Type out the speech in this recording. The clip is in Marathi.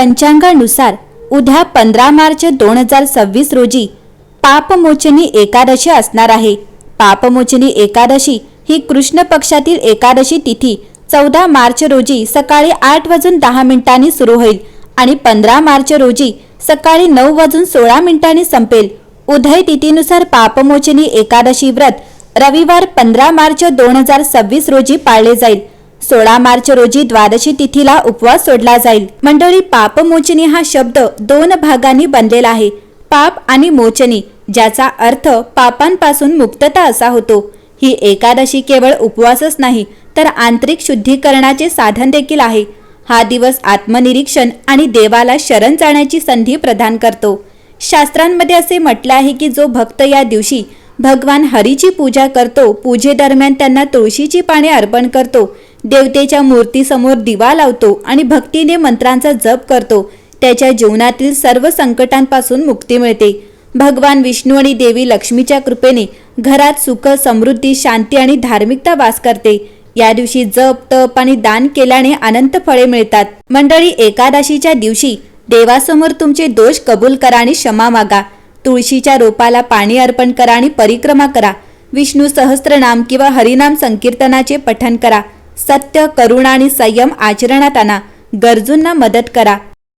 पंचांगानुसार उद्या 15 मार्च 2026 रोजी पापमोचनी एकादशी असणार आहे। पापमोचनी एकादशी ही कृष्ण पक्षातील एकादशी तिथी 14 मार्च रोजी सकाळी 8:10 सुरू होईल आणि 15 मार्च रोजी सकाळी 9:16 संपेल। उदय तिथीनुसार पापमोचनी एकादशी व्रत रविवार 15 मार्च 2026 रोजी पाळले जाईल। 16 मार्च रोजी द्वादशी तिथीला उपवास सोडला जाईल। मंडळी, पापमोचनी हा शब्द दोन भागांनी बनलेला आहे, पाप आणि मोचनी, ज्याचा अर्थ पापांपासून मुक्तता असा होतो। ही एकादशी केवळ उपवासच नाही तर आंतरिक शुद्धीकरणाचे साधन देखील आहे। हा दिवस आत्मनिरीक्षण आणि देवाला शरण जाण्याची संधी प्रदान करतो। शास्त्रांमध्ये असे म्हटले आहे की जो भक्त या दिवशी भगवान हरीची पूजा करतो, पूजेदरम्यान त्यांना तुळशीची पाने अर्पण करतो, देवतेच्या मूर्तीसमोर दिवा लावतो आणि भक्तीने मंत्रांचा जप करतो, त्याच्या जीवनातील सर्व संकटांपासून मुक्ती मिळते। भगवान विष्णू आणि देवी लक्ष्मीच्या कृपेने घरात सुख, समृद्धी, शांती आणि धार्मिकता वास करते। या दिवशी जप, तप आणि दान केल्याने अनंत फळे मिळतात। मंडळी, एकादशीच्या दिवशी देवासमोर तुमचे दोष कबूल करा आणि क्षमा मागा। तुळशीच्या रोपाला पाणी अर्पण करा आणि परिक्रमा करा। विष्णू सहस्त्रनाम किंवा हरिनाम संकीर्तनाचे पठण करा। सत्य, करुणा आणि संयम आचरणात आणा। गरजूंना मदत करा।